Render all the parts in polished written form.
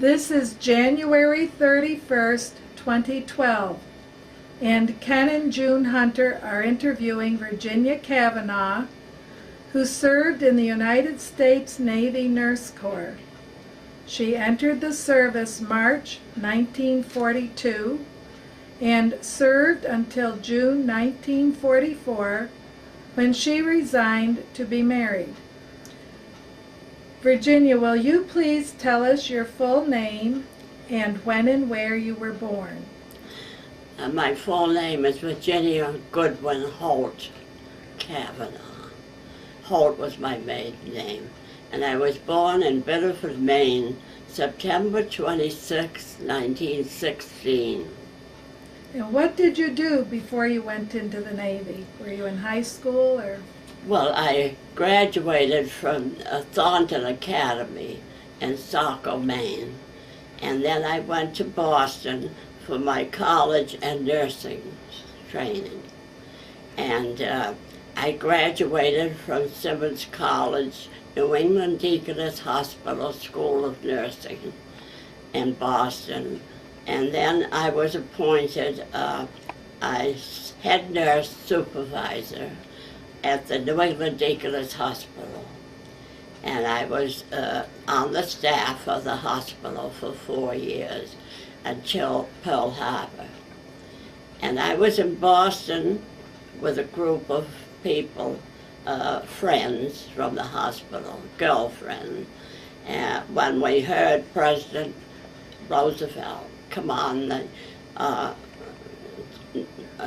This is January 31st, 2012, and Ken and June Hunter are interviewing Virginia Cavanaugh, who served in the United States Navy Nurse Corps. She entered the service March 1942 and served until June 1944, when she resigned to be married. Virginia, will you please tell us your full name and when and where you were born? My full name is Virginia Goodwin Holt Cavanaugh. Holt was my maiden name. And I was born in Biddford, Maine, September 26, 1916. And what did you do before you went into the Navy? Were you in high school or? Well, I graduated from Thornton Academy in Saco, Maine. And then I went to Boston for my college and nursing training. And I graduated from Simmons College, New England Deaconess Hospital School of Nursing in Boston. And then I was appointed as head nurse supervisor at the New England Deaconess Hospital. And I was on the staff of the hospital for 4 years until Pearl Harbor. And I was in Boston with a group of people, friends from the hospital, girlfriend, when we heard President Roosevelt come on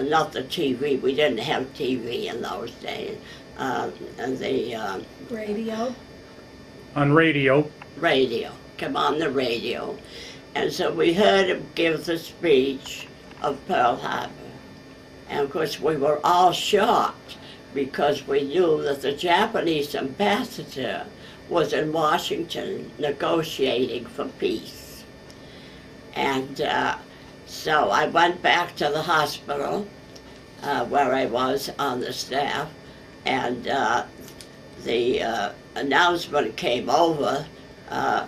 not the TV, we didn't have TV in those days, the radio? On radio. Radio, come on the radio. And so we heard him give the speech of Pearl Harbor. And of course we were all shocked because we knew that the Japanese ambassador was in Washington negotiating for peace. And so I went back to the hospital where I was on the staff, and the announcement came over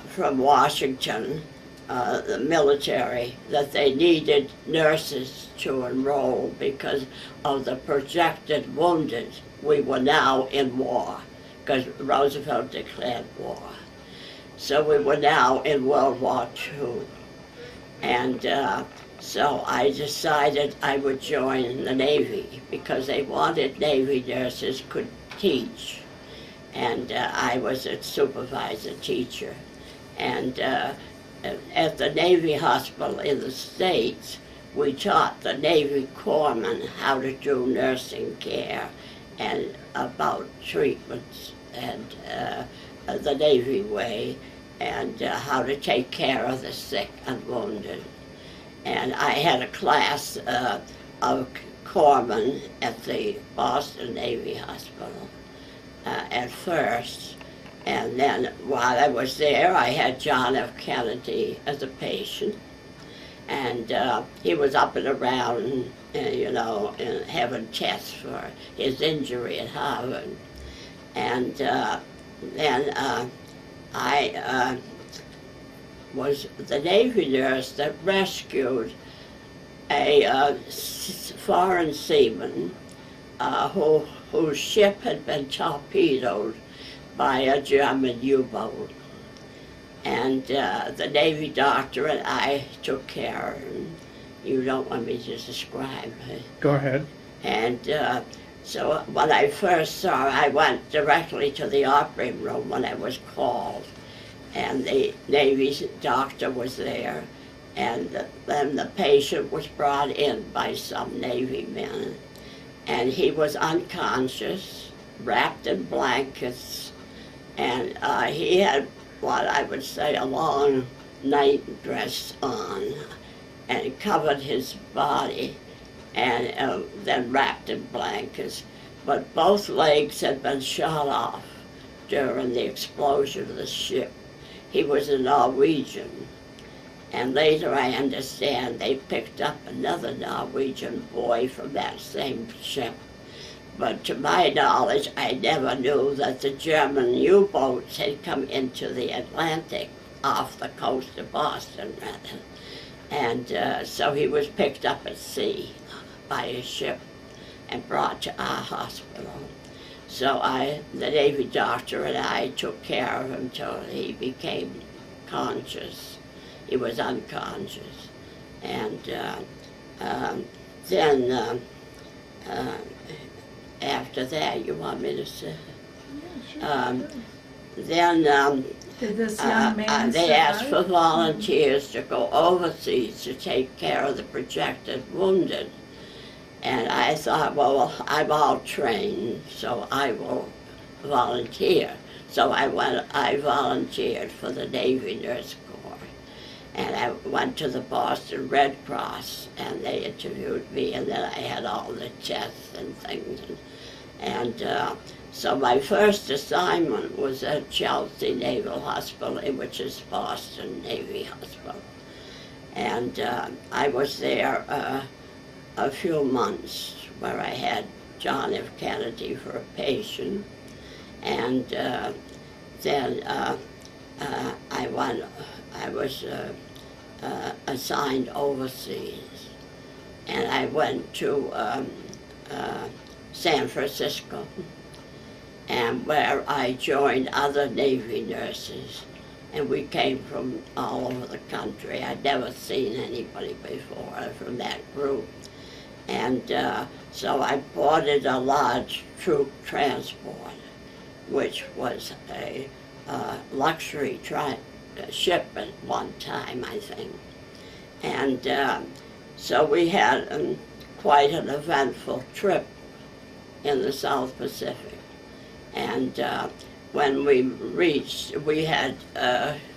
from Washington, the military, that they needed nurses to enroll because of the projected wounded. We were now in war because Roosevelt declared war. So we were now in World War II. And so I decided I would join the Navy because they wanted Navy nurses could teach. And I was a supervisor teacher. And at the Navy hospital in the States, we taught the Navy corpsmen how to do nursing care and about treatments and the Navy way, and how to take care of the sick and wounded. And I had a class of corpsmen at the Boston Navy Hospital at first. And then while I was there, I had John F. Kennedy as a patient. And he was up and around, you know, and having tests for his injury at Harvard. And then I was the Navy nurse that rescued a foreign seaman whose ship had been torpedoed by a German U-boat. And the Navy doctor and I took care of him. You don't want me to describe it. Go ahead. And so when I first saw her, I went directly to the operating room when I was called. And the Navy doctor was there. And then the patient was brought in by some Navy men. And he was unconscious, wrapped in blankets. And he had what I would say a long night dress on, and it covered his body, and then wrapped in blankets. But both legs had been shot off during the explosion of the ship. He was a Norwegian. And later I understand they picked up another Norwegian boy from that same ship. But to my knowledge, I never knew that the German U-boats had come into the Atlantic off the coast of Boston, rather. And so he was picked up at sea by a ship and brought to our hospital. So the Navy doctor and I took care of him till he became conscious. He was unconscious. And then after that, you want me to say? Yeah, sure. Then Did this young man they asked for survive? volunteers to go overseas to take care of the projected wounded. And I thought, well, I'm all trained, so I will volunteer. So I volunteered for the Navy Nurse Corps. And I went to the Boston Red Cross, and they interviewed me, and then I had all the tests and things. And so my first assignment was at Chelsea Naval Hospital, which is Boston Navy Hospital. And I was there a few months, where I had John F. Kennedy for a patient. And then I was assigned overseas. And I went to San Francisco, and where I joined other Navy nurses. And we came from all over the country. I'd never seen anybody before from that group. And so I boarded a large troop transport, which was a luxury ship at one time, I think. And so we had quite an eventful trip in the South Pacific. And when we reached, we had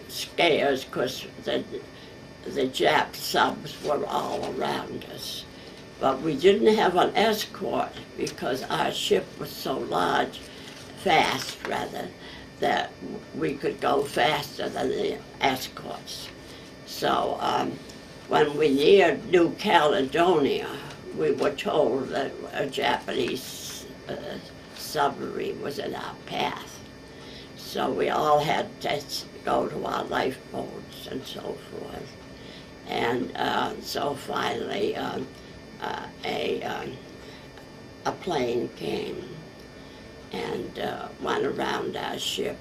scares because the Jap subs were all around us. But we didn't have an escort because our ship was so large, fast rather, that we could go faster than the escorts. So when we neared New Caledonia, we were told that a Japanese submarine was in our path. So we all had to go to our lifeboats and so forth. And so finally a plane came and went around our ship.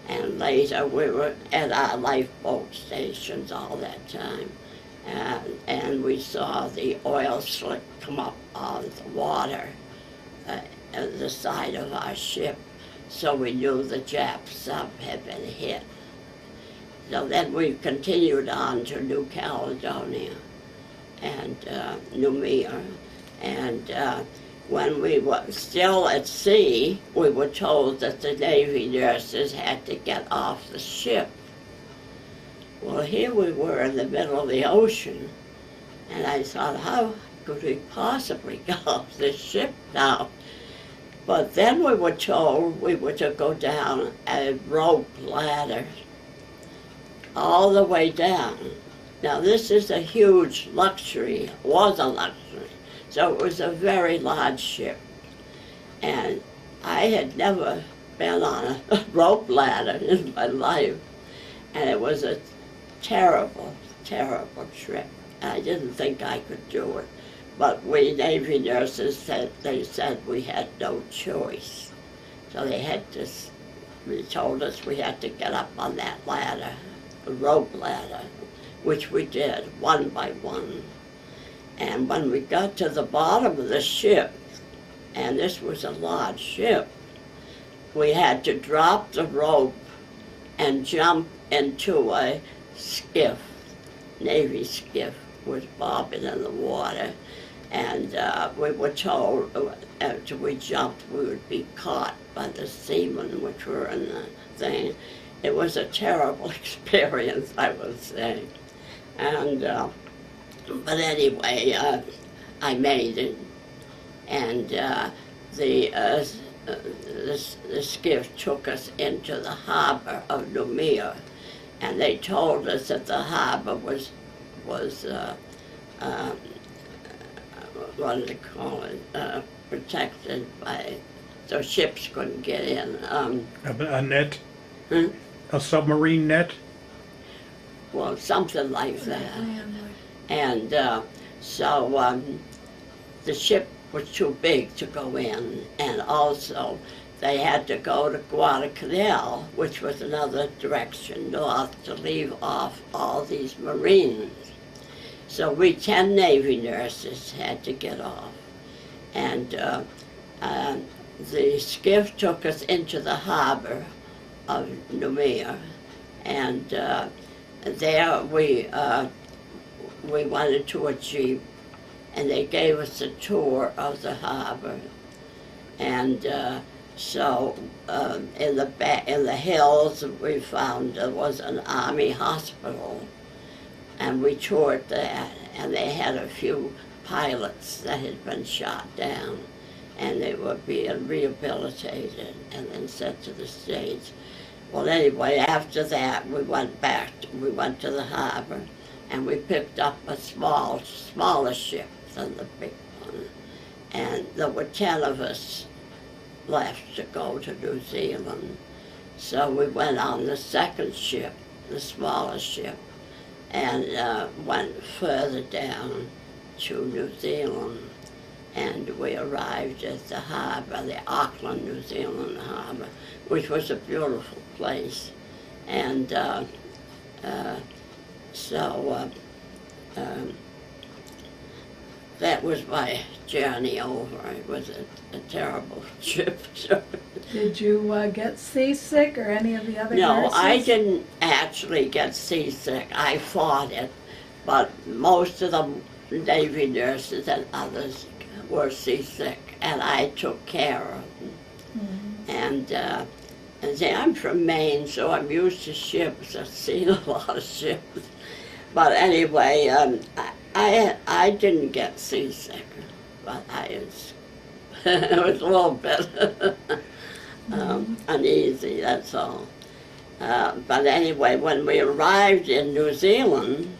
And later we were at our lifeboat stations all that time. And we saw the oil slick come up on the water at the side of our ship. So we knew the Jap sub had been hit. So then we continued on to New Caledonia and Noumea. And when we were still at sea, we were told that the Navy nurses had to get off the ship. Well, here we were in the middle of the ocean, and I thought, how could we possibly get off this ship now? But then we were told we were to go down a rope ladder all the way down. Now this is a huge luxury, was a luxury, so it was a very large ship. And I had never been on a rope ladder in my life, and it was a terrible, terrible trip. I didn't think I could do it. But we Navy nurses said we had no choice. So they told us we had to get up on that ladder, the rope ladder, which we did one by one. And when we got to the bottom of the ship, and this was a large ship, we had to drop the rope and jump into a skiff, Navy skiff, was bobbing in the water. And we were told after we jumped we would be caught by the seamen which were in the thing. It was a terrible experience, I would say. And but anyway, I made it, and the skiff took us into the harbor of Noumea, and they told us that the harbor was what do they call it, protected by, so ships couldn't get in. A net? Hmm? A submarine net? well, something like that. And so the ship was too big to go in, and also they had to go to Guadalcanal, which was another direction north, to leave off all these Marines. So we 10 Navy nurses had to get off. And the skiff took us into the harbor of Noumea, and there we went into a jeep, and they gave us a tour of the harbor. And so in the hills we found there was an Army hospital, and we toured that, and they had a few pilots that had been shot down, and they were being rehabilitated and then sent to the States. Well, anyway, after that we went to the harbor, and we picked up a smaller ship than the big one, and there were 10 of us left to go to New Zealand. So we went on the second ship, the smaller ship, and went further down to New Zealand, and we arrived at the harbor, the Auckland, New Zealand harbor, which was a beautiful place. And that was my journey over. It was a terrible trip. Did you get seasick or any of the other No, nurses? I didn't actually get seasick. I fought it, but most of the Navy nurses and others were seasick, and I took care of them. Mm-hmm. And see, I'm from Maine, so I'm used to ships. I've seen a lot of ships. But anyway, I didn't get seasick, but I was, it was a little bit uneasy, that's all. But anyway, when we arrived in New Zealand,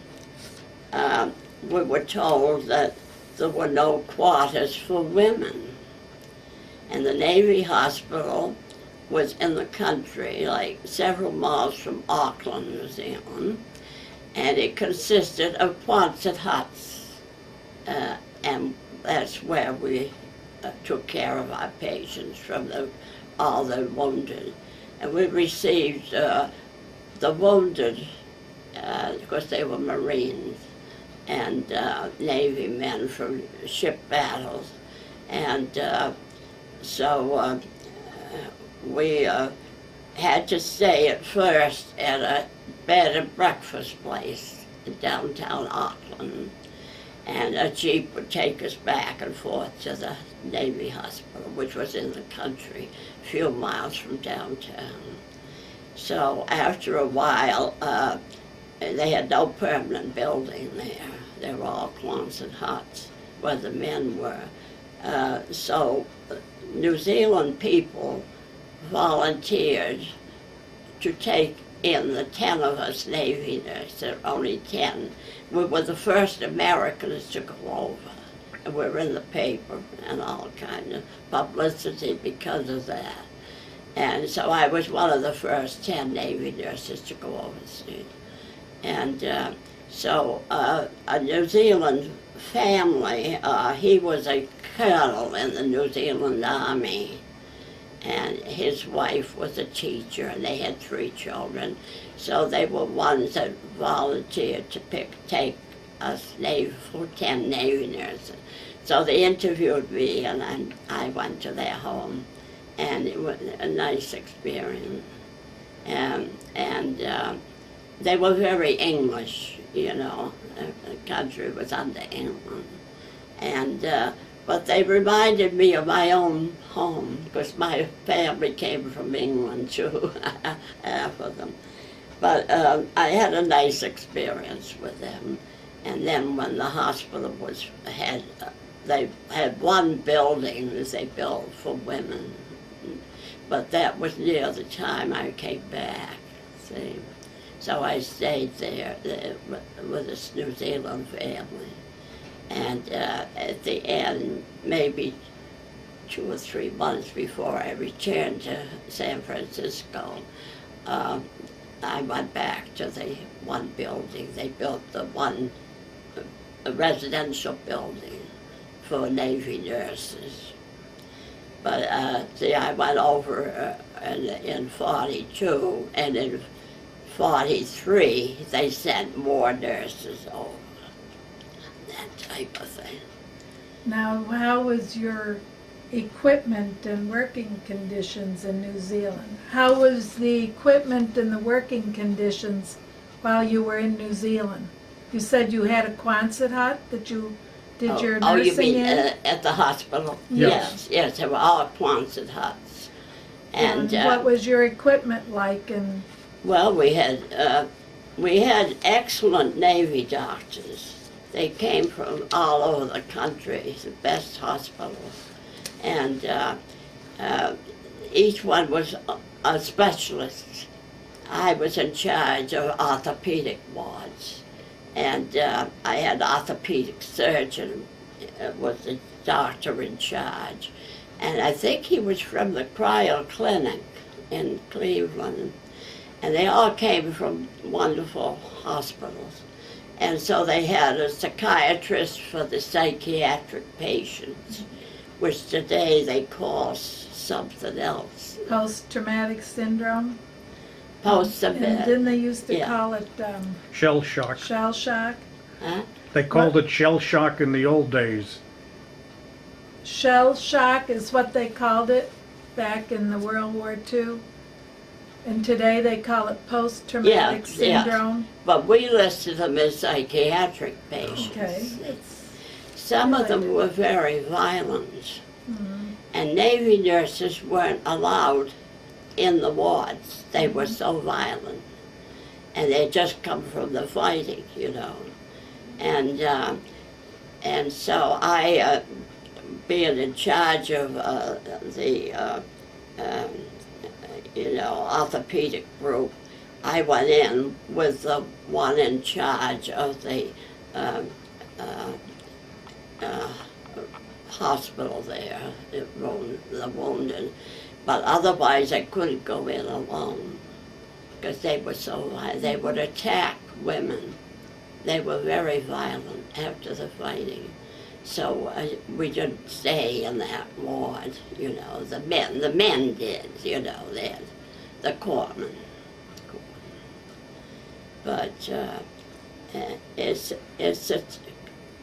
we were told that there were no quarters for women. And the Navy hospital was in the country, like several miles from Auckland, New Zealand, and it consisted of Quonset huts, and that's where we took care of our patients from all the wounded. And we received the wounded, because they were Marines, and Navy men from ship battles. And so we had to stay at first at a bed and breakfast place in downtown Auckland, and a jeep would take us back and forth to the Navy hospital, which was in the country, a few miles from downtown. So after a while, they had no permanent building there. They were all Quonset huts where the men were. So New Zealand people volunteered to take in the 10 of us Navy nurses. There were only 10. We were the first Americans to go over. And we were in the paper and all kind of publicity because of that. And so I was one of the first 10 Navy nurses to go overseas. And so a New Zealand family, he was a colonel in the New Zealand Army, and his wife was a teacher, and they had 3 children. So they were ones that volunteered to take us 10 Navy nurses. So they interviewed me, and I went to their home, and it was a nice experience. And they were very English, you know. The country was under England. And but they reminded me of my own home, because my family came from England too, half of them. But I had a nice experience with them. And then when the hospital they had one building that they built for women, but that was near the time I came back, see. So I stayed there with this New Zealand family. And at the end, maybe 2 or 3 months before I returned to San Francisco, I went back to the one building. They built the one a residential building for Navy nurses. But see, I went over in 42, and in 43 they sent more nurses over. That type of thing. Now, how was your equipment and working conditions in New Zealand? How was the equipment and the working conditions while you were in New Zealand? You said you had a Quonset hut that you did your nursing you mean in? At the hospital? Yes. Yes, they were all Quonset huts. And what was your equipment like? And well, we had excellent Navy doctors. They came from all over the country, the best hospitals. And each one was a specialist. I was in charge of orthopedic wards, and I had orthopedic surgeon was the doctor in charge, and I think he was from the cryo clinic in Cleveland, and they all came from wonderful hospitals. And so they had a psychiatrist for the psychiatric patients, which today they call something else. post-traumatic syndrome? And Post-traumatic. didn't they used to Yeah. call it Shell shock. shell shock? Huh? They called it shell shock in the old days. Shell shock is what they called it back in the World War II. And today they call it post-traumatic Yeah. syndrome. But we listed them as psychiatric patients. Okay. Some of them were very violent, and Navy nurses weren't allowed in the wards. They were so violent, and they just come from the fighting, you know. And so I, being in charge of the orthopedic group, I went in with the one in charge of the hospital there, the wounded. But otherwise I couldn't go in alone because they were so violent. They would attack women. They were very violent after the fighting. So we didn't stay in that ward, you know. The men did, you know, the corpsmen. But it's a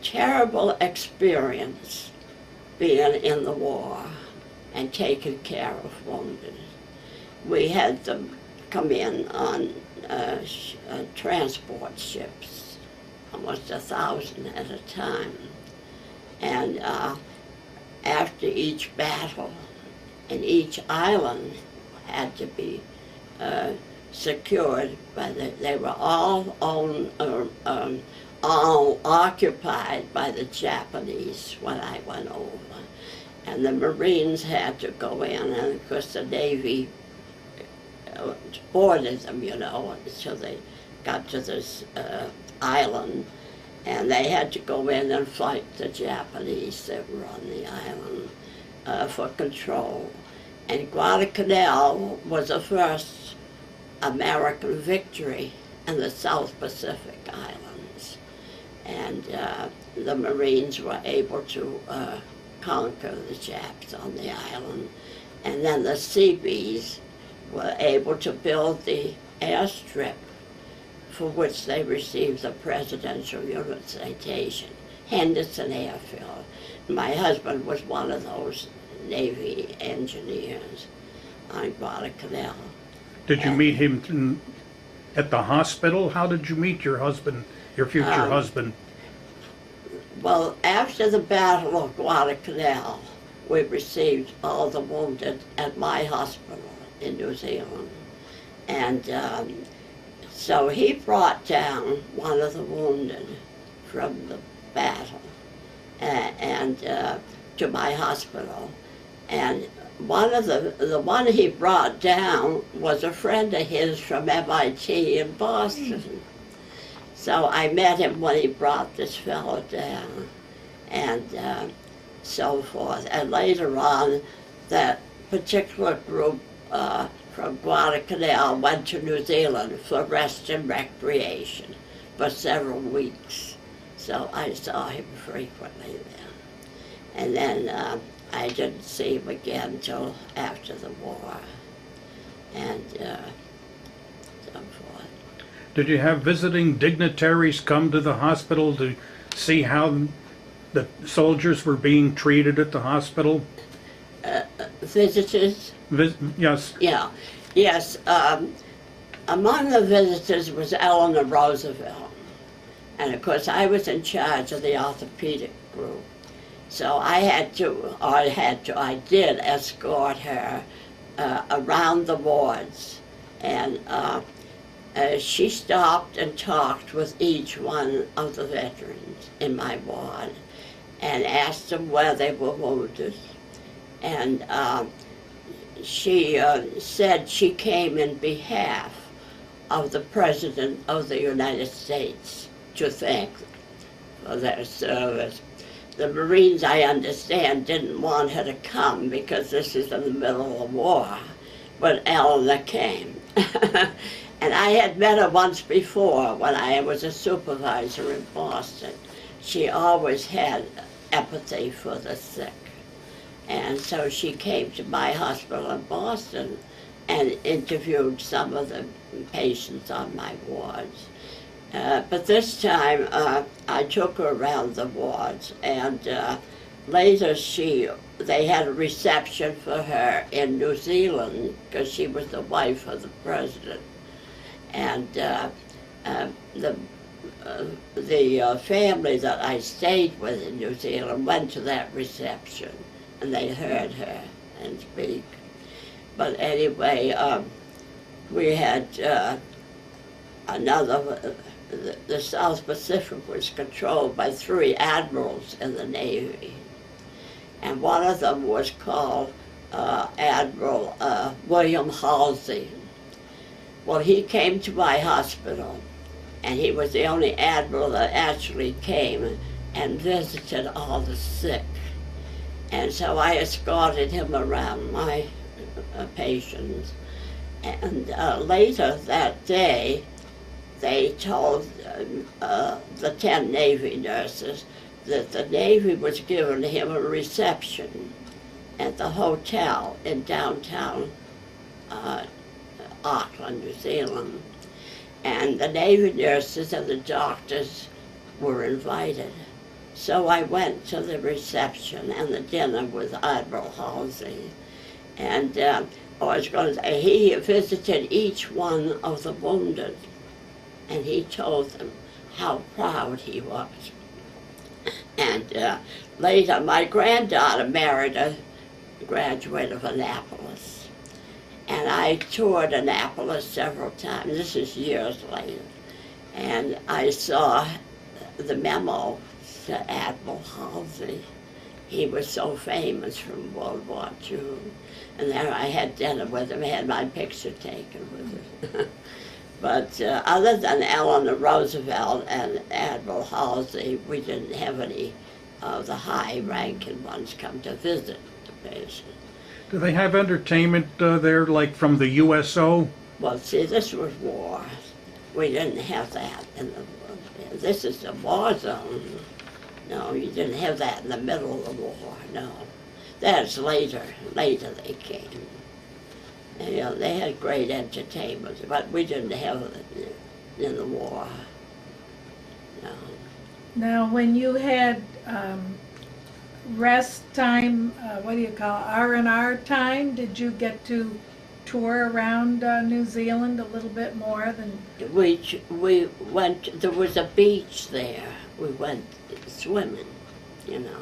terrible experience being in the war and taking care of wounded. We had them come in on transport ships, almost 1,000 at a time. And after each battle, and each island had to be secured by they were all occupied by the Japanese when I went over. And the Marines had to go in, and of course the Navy boarded them, you know, until they got to this island. And they had to go in and fight the Japanese that were on the island for control. And Guadalcanal was the first American victory in the South Pacific Islands. And the Marines were able to conquer the Japs on the island. And then the Seabees were able to build the airstrip for which they received the Presidential Unit Citation, Henderson Airfield. My husband was one of those Navy engineers on Guadalcanal. Did you meet him at the hospital? How did you meet your husband, your future husband? Well, after the Battle of Guadalcanal, we received all the wounded at my hospital in New Zealand. And so he brought down one of the wounded from the battle and to my hospital. And the one he brought down was a friend of his from MIT in Boston. So I met him when he brought this fellow down, and so forth. And later on, that particular group from Guadalcanal went to New Zealand for rest and recreation for several weeks. So I saw him frequently then. And then I didn't see him again till after the war. And so forth. Did you have visiting dignitaries come to the hospital to see how the soldiers were being treated at the hospital? Visitors? Yes. Yeah. Yes. Among the visitors was Eleanor Roosevelt. And of course I was in charge of the orthopedic group. So I did escort her around the wards. And she stopped and talked with each one of the veterans in my ward and asked them where they were wounded. And she said she came in behalf of the President of the United States to thank them for their service. The Marines, I understand, didn't want her to come because this is in the middle of war, but Eleanor came. And I had met her once before when I was a supervisor in Boston. She always had empathy for the sick. And so she came to my hospital in Boston and interviewed some of the patients on my wards. But this time I took her around the wards, and later they had a reception for her in New Zealand because she was the wife of the president. And the family that I stayed with in New Zealand went to that reception, and they heard her and speak. But anyway, we had the South Pacific was controlled by 3 admirals in the Navy. And one of them was called Admiral William Halsey. Well, he came to my hospital, and he was the only admiral that actually came and visited all the sick. And so I escorted him around my patients. And later that day, they told the 10 Navy nurses that the Navy was giving him a reception at the hotel in downtown Auckland, New Zealand. And the Navy nurses and the doctors were invited. So I went to the reception and the dinner with Admiral Halsey. And I was going to say, he visited each one of the wounded, and he told them how proud he was. And later, my granddaughter married a graduate of Annapolis. And I toured Annapolis several times. This is years later. And I saw the memo to Admiral Halsey. He was so famous from World War II. And there I had dinner with him. I had my picture taken with him. But other than Eleanor Roosevelt and Admiral Halsey, we didn't have any of the high-ranking ones come to visit the patient. Do they have entertainment there, like from the USO? Well, see, this was war. We didn't have that in the war. This is a war zone. No, you didn't have that in the middle of the war, no. That's later. Later they came. And, you know, they had great entertainment, but we didn't have it in the war. No. Now, when you had rest time, what do you call it, R&R time, did you get to tour around New Zealand a little bit more than? We went, there was a beach there. We went swimming, you know.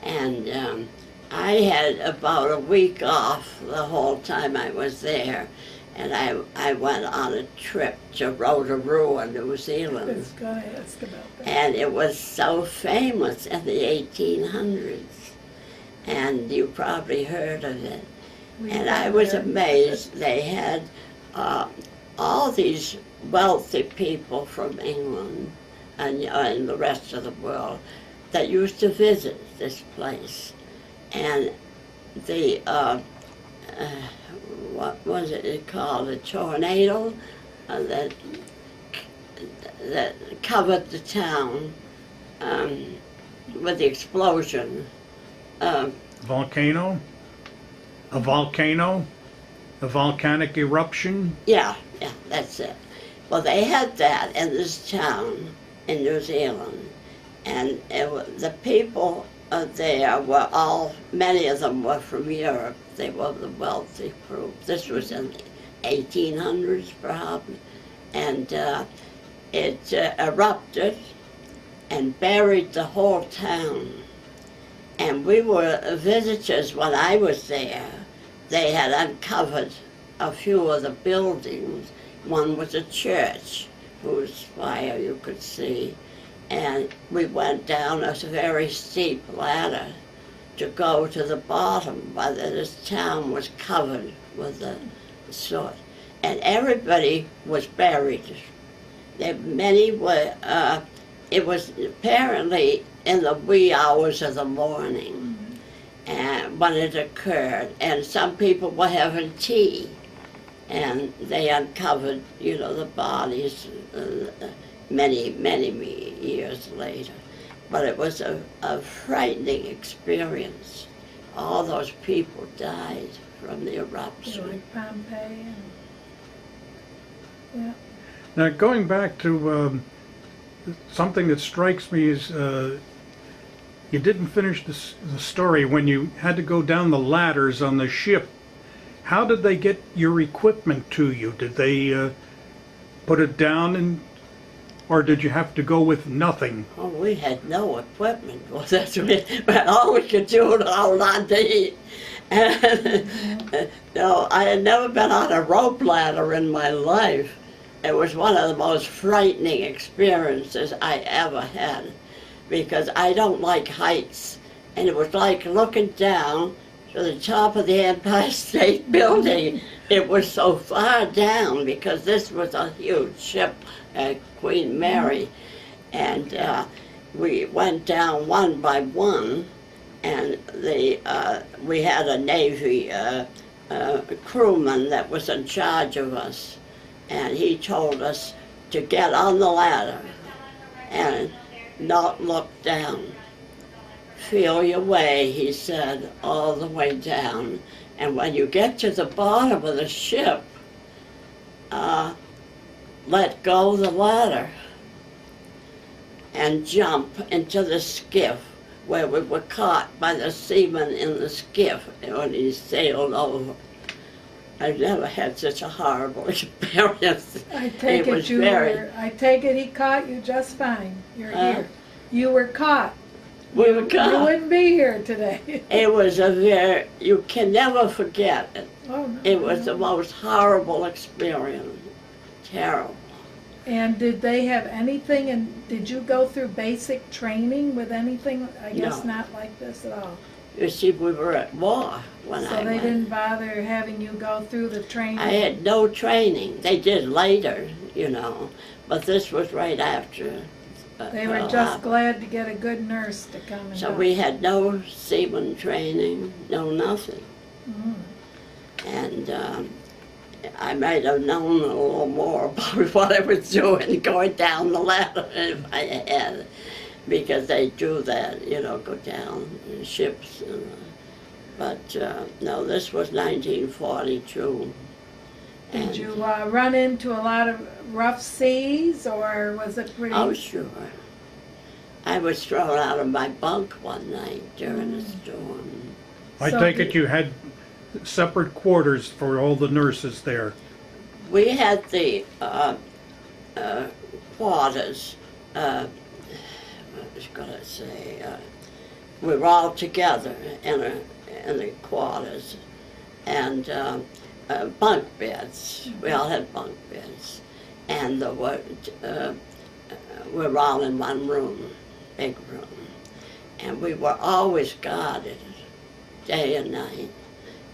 And I had about a week off the whole time I was there. And I went on a trip to Rotorua, New Zealand. I was going to ask about that. And it was so famous in the 1800s. And you probably heard of it. And I was amazed. They had all these wealthy people from England and the rest of the world that used to visit this place. And the what was it called, a tornado that covered the town with the explosion. Volcano? A volcano? A volcanic eruption? Yeah, that's it. Well, they had that in this town in New Zealand, and the people there were all, many of them were from Europe. They were the wealthy group. This was in the 1800s, perhaps, and it erupted and buried the whole town. And we were visitors when I was there. They had uncovered a few of the buildings. One was a church whose spire you could see. And we went down a very steep ladder to go to the bottom, but this town was covered with the soot. And everybody was buried. Many were, it was apparently in the wee hours of the morning and when it occurred. And some people were having tea, and they uncovered, you know, the bodies many years later. But it was a frightening experience. All those people died from the eruption. Like Pompeii. Yeah. Now, going back to something that strikes me is you didn't finish the story when you had to go down the ladders on the ship. How did they get your equipment to you? Did they put it down, or did you have to go with nothing? Oh, we had no equipment. Well, that's what, all we could do was hold on to eat. No, I had never been on a rope ladder in my life. It was one of the most frightening experiences I ever had, because I don't like heights. And it was like looking down to the top of the Empire State Building. It was so far down because this was a huge ship, Queen Mary. And we went down one by one, and we had a Navy crewman that was in charge of us. And he told us to get on the ladder and not look down. Feel your way, he said, all the way down. And when you get to the bottom of the ship, let go of the ladder and jump into the skiff, where we were caught by the seaman in the skiff when he sailed over. I've never had such a horrible experience. I take I take it he caught you just fine. You're here. You were caught. We were caught. You wouldn't be here today. It was you can never forget it. Oh, no, it was the most horrible experience. Terrible. And did they have anything, and did you go through basic training with anything? I guess No. not like this at all. You see, we were at war when So I they went. didn't bother having you go through the training? I had no training. They did later, you know, but this was right after. They were just Harbor. glad to get a good nurse to come and So help. we had no seaman training, no nothing. Mm. And I might have known a little more about what I was doing going down the ladder if I had, because they do that, you know, go down in ships. But no, this was 1942. Did you run into a lot of rough seas, or was it pretty? Oh, sure. I was thrown out of my bunk one night during a storm. I So take it you had separate quarters for all the nurses there. We had the quarters, what was I going to say, we were all together in the quarters, and bunk beds. We all had bunk beds, and we were all in one room, big room, and we were always guarded, day and night.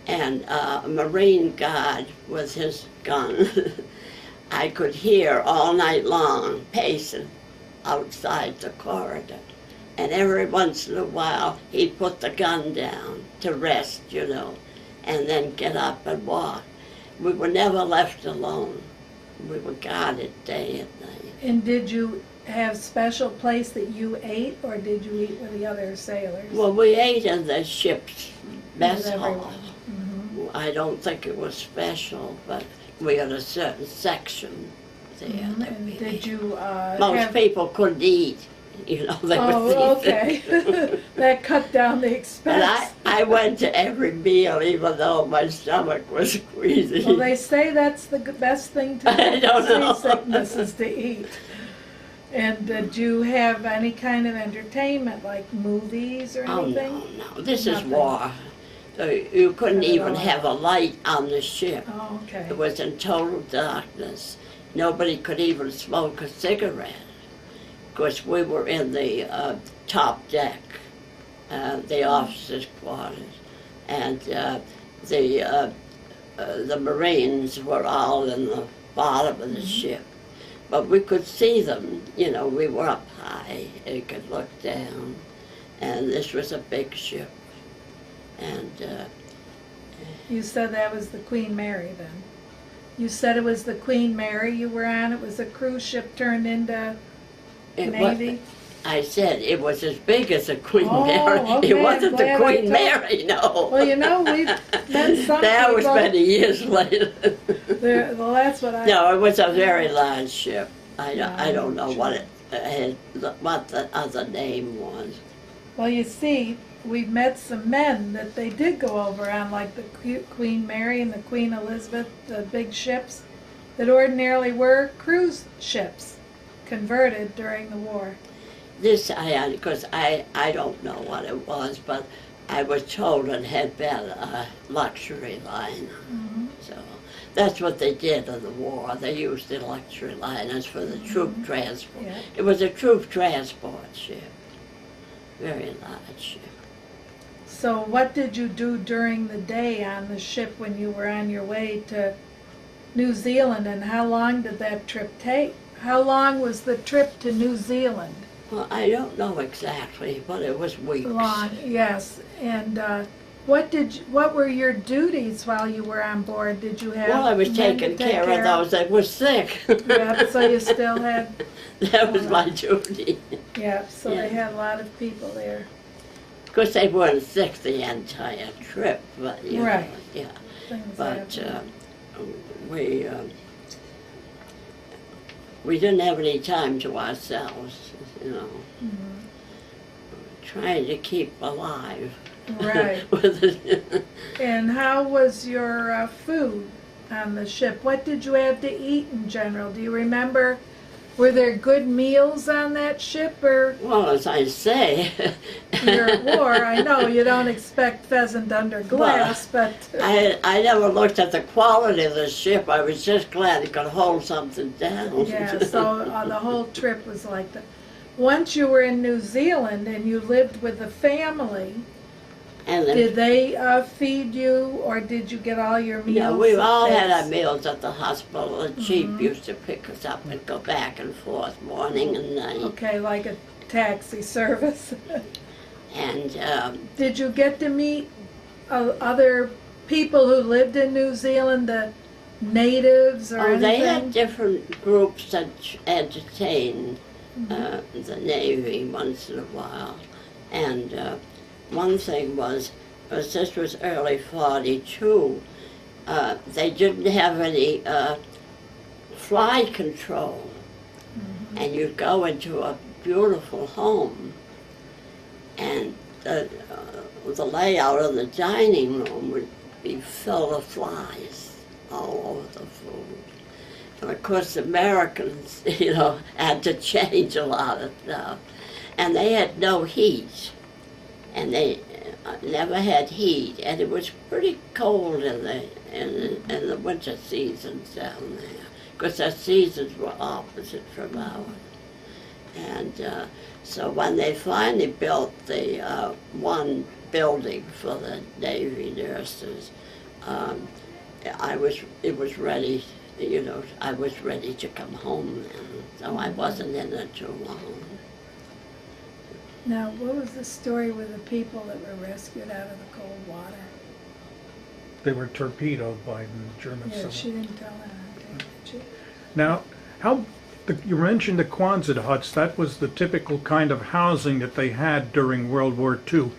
And a Marine guard with his gun, I could hear all night long pacing outside the corridor. And every once in a while, he'd put the gun down to rest, you know, and then get up and walk. we were never left alone. We were guarded day and night. And did you have special place that you ate, or did you eat with the other sailors? Well, we ate in the ship's mess With hall. everyone. Mhm. I don't think it was special, but we had a certain section there. Mhm. that And we did ate. you Most have... people couldn't eat, they would Oh, eat. okay. That cut down the But expense. I went to every meal, even though my stomach was queasy. Well, they say that's the best thing to do I don't for know. seasickness is to eat. And did you have any kind of entertainment, like movies or Oh, anything? no. This is Nothing. war. So you couldn't Not at even all. have a light on the ship. Oh, okay. It was in total darkness. Nobody could even smoke a cigarette. Of course, we were in the top deck, the officers' quarters, and the Marines were all in the bottom of the ship. But we could see them, we were up high, you could look down, and this was a big ship. And You said that was the Queen Mary then? You said it was the Queen Mary you were on? It was a cruise ship turned into it Navy? I said it was as big as a Queen Oh, Mary. okay, It wasn't the glad I Queen told- Mary, no. Well, we've met some That was people. many years later. Well, that's what I... No, it was a very large ship. I don't know sure. what it had, what the other name was. Well, you see, we've met some men that they did go over on, like the Queen Mary and the Queen Elizabeth, the big ships that ordinarily were cruise ships, converted during the war. This because I don't know what it was, but I was told it had been a luxury liner. So that's what they did in the war. They used the luxury liners for the troop transport. Yeah. It was a troop transport ship, very large ship. So what did you do during the day on the ship when you were on your way to New Zealand, and how long did that trip take? How long was the trip to New Zealand? Well, I don't know exactly, but it was weeks. Long, yes. And what were your duties while you were on board? Did you have Well, I was men to taking take care of those that were sick. Yeah, so you still had, That was my duty. yeah, so they Yeah. had a lot of people there. Of course, they weren't sick the entire trip, but Right. yeah. Things But happened. we didn't have any time to ourselves, trying to keep alive. Right. With it. And how was your food on the ship? What did you have to eat in general? Do you remember? Were there good meals on that ship, or Well, as I say, you're at war? I know you don't expect pheasant under glass, but I never looked at the quality of the ship. I was just glad it could hold something down. yeah. So the whole trip was like that. Once you were in New Zealand and you lived with the family, And then, did they feed you, or did you get all your meals? yeah, we all had our fixed? meals at the hospital. The chief used to pick us up and go back and forth morning and night. Okay, like a taxi service. And Did you get to meet other people who lived in New Zealand, the natives or anything? they had different groups that entertained the Navy once in a while. And one thing was, because this was early 42, they didn't have any fly control. And you'd go into a beautiful home, and the layout of the dining room would be filled with flies all over the food. And of course, the Americans, had to change a lot of stuff. And they had no heat. And they never had heat. And it was pretty cold in the winter seasons down there. Because their seasons were opposite from ours. And so when they finally built the one building for the Navy nurses, it was ready, I was ready to come home then, so I wasn't in it too long. Now, what was the story with the people that were rescued out of the cold water? they were torpedoed by the German Yeah, submarine. she didn't tell that, I think, did she? Now, you mentioned the Quonset huts. That was the typical kind of housing that they had during World War II.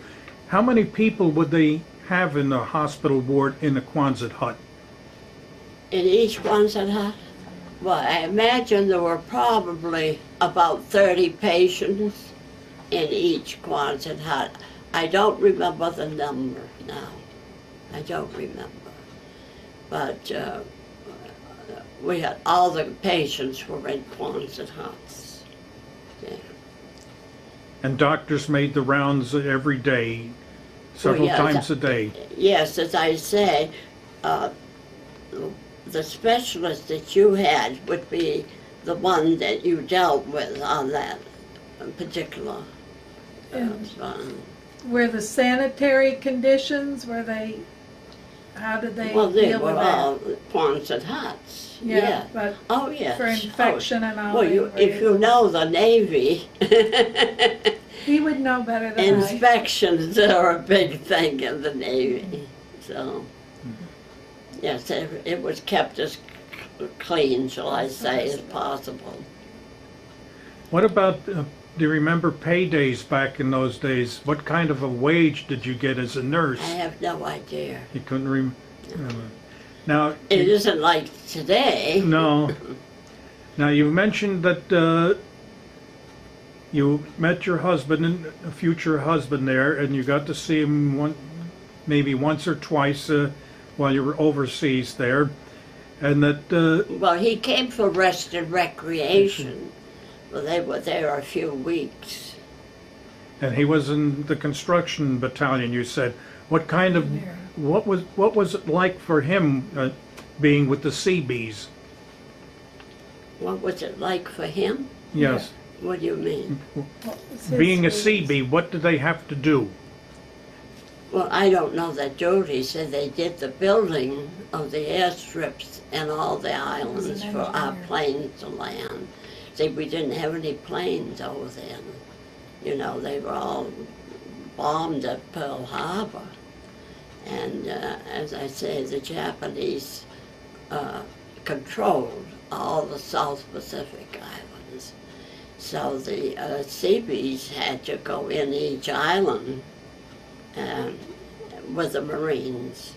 How many people would they have in the hospital ward in the Quonset hut? In each Quonset hut? Well, I imagine there were probably about 30 patients in each Quonset hut. I don't remember the number now. I don't remember. But we had, all the patients were in Quonset huts. Yeah. And doctors made the rounds every day, several Well, yeah, times a day. Yes, as I say, the specialist that you had would be the one that you dealt with on that particular one. Were the sanitary conditions, how did they Well, they deal were with that? all Quonset huts. Yeah, but Oh, yes. for infection and all. Well, they were if you able- know the Navy, He would know better than I. inspections are a big thing in the Navy. So, yes, it was kept as clean, shall I say, as possible. What about, do you remember paydays back in those days? What kind of a wage did you get as a nurse? I have no idea. You couldn't remember. Now, It isn't like today. no. Now, you mentioned that you met your husband, and a future husband there, and you got to see him maybe once or twice while you were overseas there, and that Well, he came for rest and recreation. Well, they were there a few weeks. and he was in the construction battalion. You said, what kind of what was it like for him being with the Seabees? What was it like for him? Yes, What do you mean? What was his being a duties? Seabee, what did they have to do? Well, I don't know their duties. Said they did the building of the airstrips and all the islands an for our engineer. planes to land. See, we didn't have any planes over then. You know, they were all bombed at Pearl Harbor. And as I say, the Japanese controlled all the South Pacific islands. So the Seabees had to go in each island with the Marines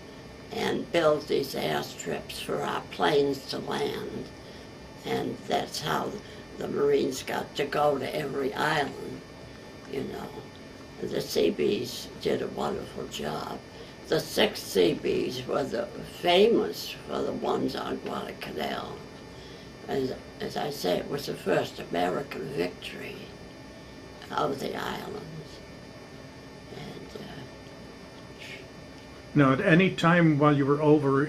and build these airstrips for our planes to land. And that's how the Marines got to go to every island, you know. The Seabees did a wonderful job. The 6 Seabees were famous for the ones on Guadalcanal. As I say, it was the first American victory of the islands. And Now, at any time while you were over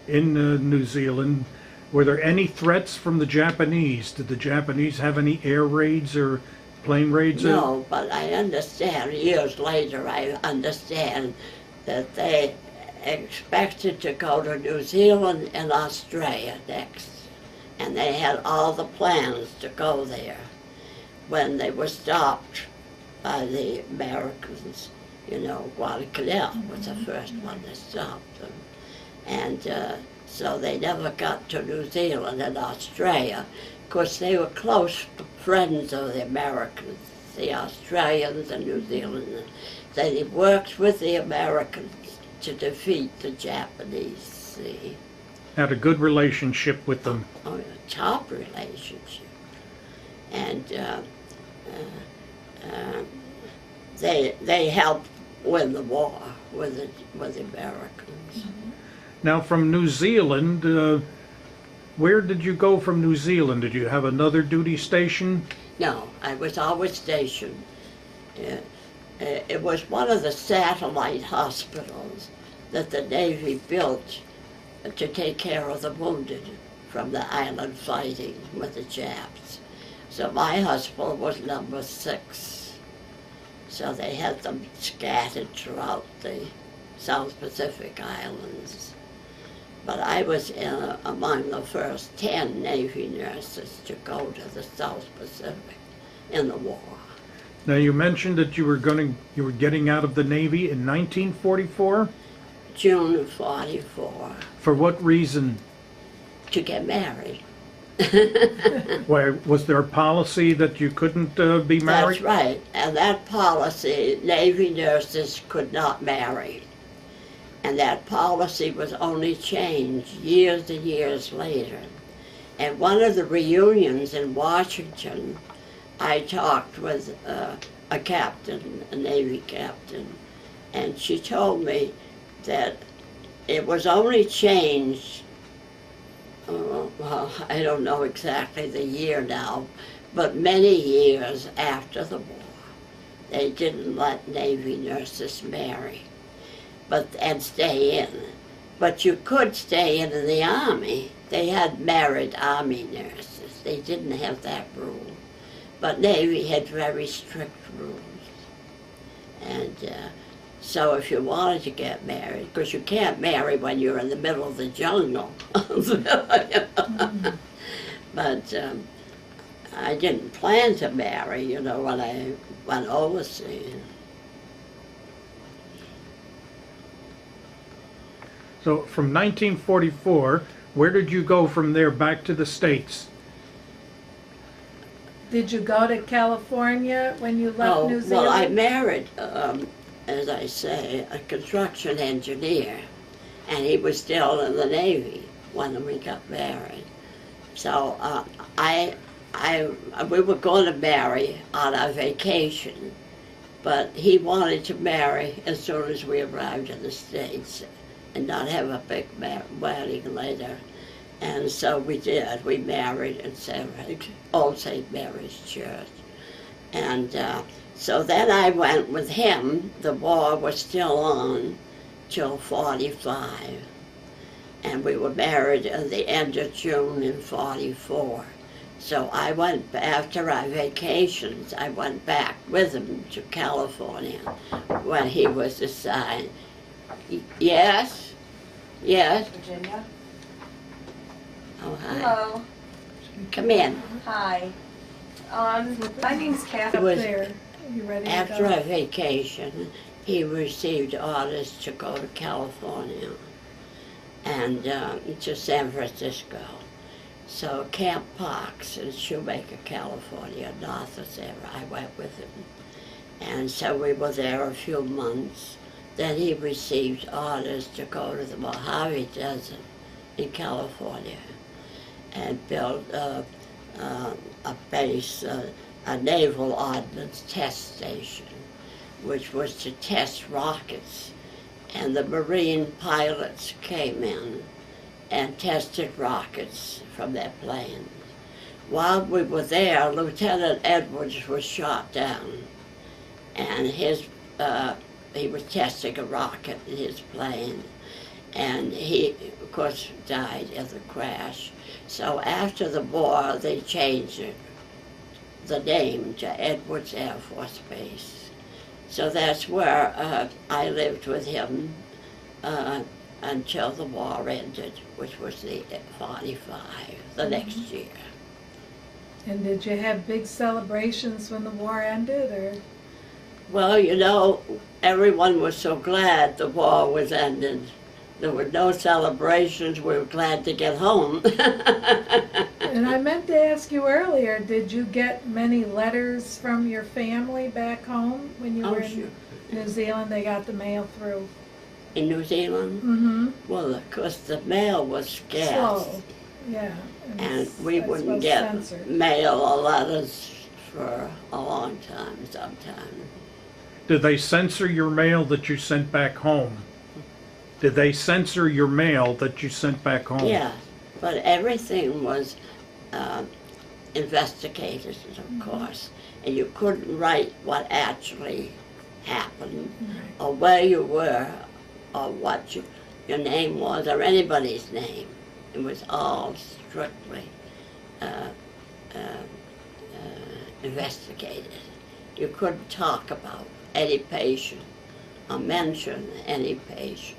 in New Zealand, were there any threats from the Japanese? Did the Japanese have any air raids or plane raids? no, but I understand, years later, I understand that they expected to go to New Zealand and Australia next. And they had all the plans to go there when they were stopped by the Americans. You know, Guadalcanal was the first one that stopped them. And so they never got to New Zealand and Australia. Of course, they were close friends of the Americans, the Australians and New Zealanders. They worked with the Americans to defeat the Japanese, see. Had a good relationship with them. Oh, a top relationship. And they helped win the war with the Americans. Now, from New Zealand, where did you go from New Zealand? Did you have another duty station? No, I was always stationed. It was one of the satellite hospitals that the Navy built to take care of the wounded from the island fighting with the Japs. So my hospital was number 6. So they had them scattered throughout the South Pacific Islands. But I was among the first 10 Navy nurses to go to the South Pacific in the war. Now, you mentioned that you were getting out of the Navy in 1944. June of 44 For what reason? to get married. Why, was there a policy that you couldn't be married? That's right. And that policy, Navy nurses could not marry. And that policy was only changed years and years later. At one of the reunions in Washington, I talked with a captain, a Navy captain, and she told me that it was only changed, well, I don't know exactly the year now, but many years after the war. They didn't let Navy nurses marry and stay in. But you could stay in the Army. They had married Army nurses. They didn't have that rule. But Navy had very strict rules. And so if you wanted to get married, because you can't marry when you're in the middle of the jungle. But I didn't plan to marry, you know, when I went overseas. So from 1944, where did you go from there back to the States? Did you go to California when you left New Zealand? Well, I married, as I say, a construction engineer, and he was still in the Navy when we got married. So we were going to marry on our vacation, but he wanted to marry as soon as we arrived in the States and not have a big wedding later. And so we did. We married in Old St. Mary's Church. And so then I went with him. The war was still on till 45. And we were married at the end of June in 44. So I went, after our vacations, I went back with him to California when he was assigned. Yes? Yes? Virginia? Oh, hi. Hello. Come in. Hi. My name's Up Kathy. was- there. You ready to After go? our vacation, he received orders to go to California and to San Francisco. So Camp Parks in Shoemaker, California, north of there, I went with him. And so we were there a few months. Then he received orders to go to the Mojave Desert in California and build a base, a naval ordnance test station, which was to test rockets. And the Marine pilots came in and tested rockets from their planes. While we were there, Lieutenant Edwards was shot down, and he was testing a rocket in his plane, and he, of course, died in the crash. So after the war, they changed the name to Edwards Air Force Base. So that's where I lived with him until the war ended, which was the 45, the next year. And did you have big celebrations when the war ended, or? Well, you know, everyone was so glad the war was ended. There were no celebrations. We were glad to get home. And I meant to ask you earlier, did you get many letters from your family back home when you Oh, were in sure. New Zealand? They got the mail through. In New Zealand? Mm-hmm. Well, of course, the mail was scarce. Slow. Yeah. And we I wouldn't suppose get censored. mail or letters for a long time, sometime. Did they censor your mail that you sent back home? Did they censor your mail that you sent back home? Yeah, but everything was investigated, of course, and you couldn't write what actually happened, or where you were, or what your name was, or anybody's name. It was all strictly investigated. You couldn't talk about any patient or mention any patient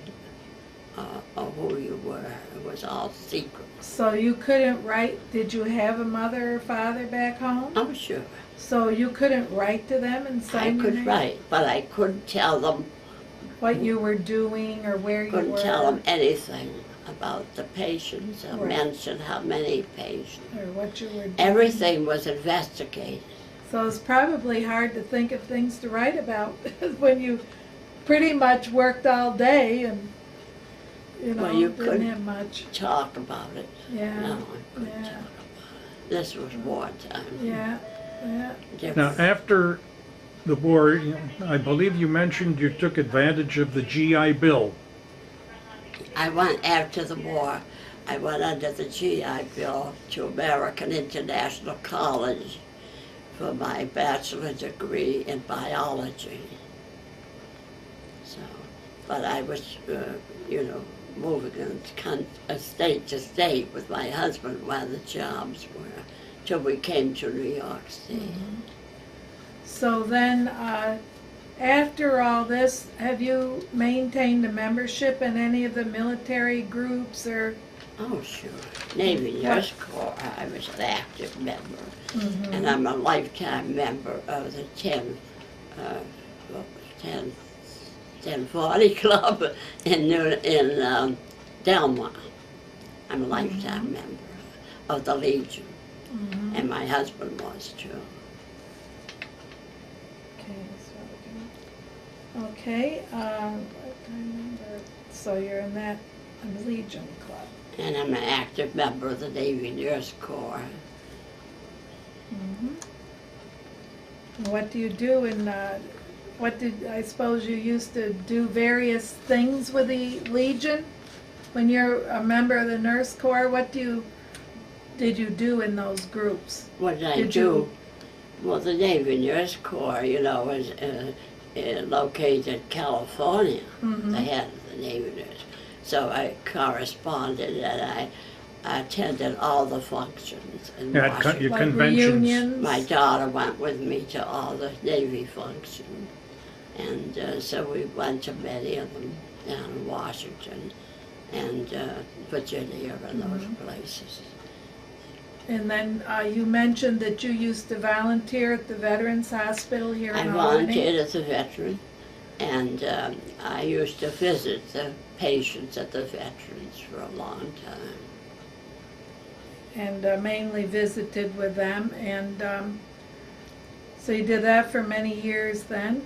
or who you were. It was all secret. So you couldn't write, did you have a mother or father back home? I'm sure So you couldn't write to them and I sign your could name? write, but I couldn't tell them what you were doing or where you Couldn't were? tell them anything about the patients or Right. mention how many patients. Or what you were doing? Everything was investigated. So it's probably hard to think of things to write about when you pretty much worked all day and, you know, Well, you didn't couldn't- have much. Talk about it. Yeah, No, I couldn't yeah. talk about it. This was wartime. yeah, yeah. Different. Now, after the war, I believe you mentioned you took advantage of the GI Bill. I went after the war. I went under the GI Bill to American International College for my bachelor degree in biology. So, but I was, moving state to state with my husband while the jobs were, till we came to New York City. So then, after all this, have you maintained a membership in any of the military groups or? Oh, sure. Navy Nurse Corps, I was an active member. And I'm a lifetime member of the 1040 Club in Delmar. I'm a lifetime member of the Legion, and my husband was too. Okay, so you're in that Legion Club. And I'm an active member of the Navy Nurse Corps. What do you do in, I suppose you used to do various things with the Legion? When you're a member of the Nurse Corps, what did you do in those groups? What did I Did do? you- Well, the Navy Nurse Corps, was located in California, the head of the Navy Nurse. So I corresponded and I attended all the functions in Yeah, Washington. your Like conventions. reunions? My daughter went with me to all the Navy functions. And so we went to many of them down in Washington and Virginia and those places. And then you mentioned that you used to volunteer at the Veterans Hospital here I in Albany. volunteered as a veteran, and I used to visit the patients at the veterans for a long time. And mainly visited with them, and so you did that for many years then?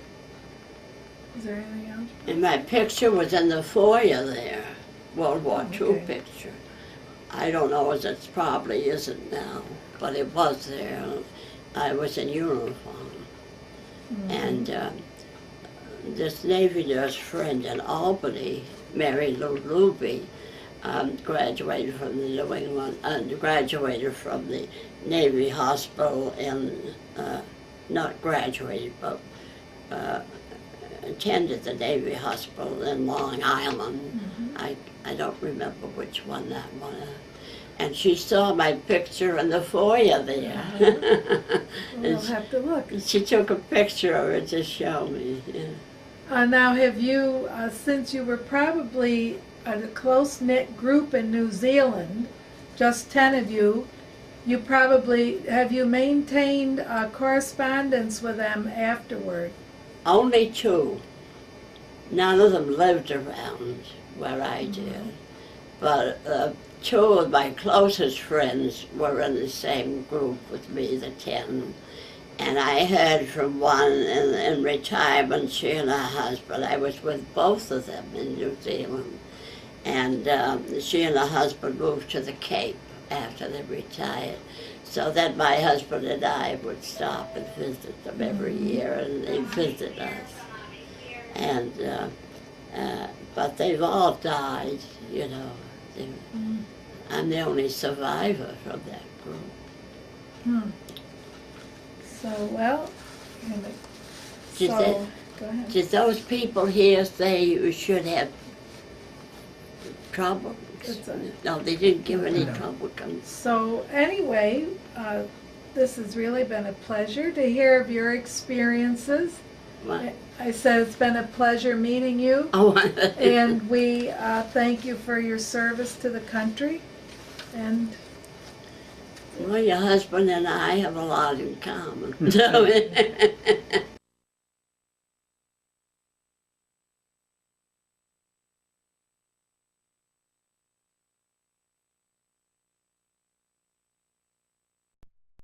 Is there anything else? And my picture was in the foyer there, World War II Okay. picture. I don't know as it probably isn't now, but it was there. I was in uniform. And this Navy nurse friend in Albany, Mary Lou Luby, graduated from the New England, graduated from the Navy Hospital in, not graduated, but attended the Navy Hospital in Long Island. I don't remember which one that one is. And she saw my picture in the foyer there. We'll have to look. She took a picture of it to show me. Yeah. Now have you, since you were probably a close-knit group in New Zealand, just 10 of you, have you maintained correspondence with them afterward? Only 2. None of them lived around where I did. But 2 of my closest friends were in the same group with me, the 10. And I heard from one in retirement, she and her husband. I was with both of them in New Zealand. And she and her husband moved to the Cape after they retired. So then my husband and I would stop and visit them every year, and they'd visit us. And, but they've all died, I'm the only survivor from that group. So, well, Did so, they- go ahead. Did those people here say you should have trouble? It's a- No, they didn't give any No. trouble. So anyway, this has really been a pleasure to hear of your experiences. I said it's been a pleasure meeting you, Oh, and we thank you for your service to the country. And well, your husband and I have a lot in common.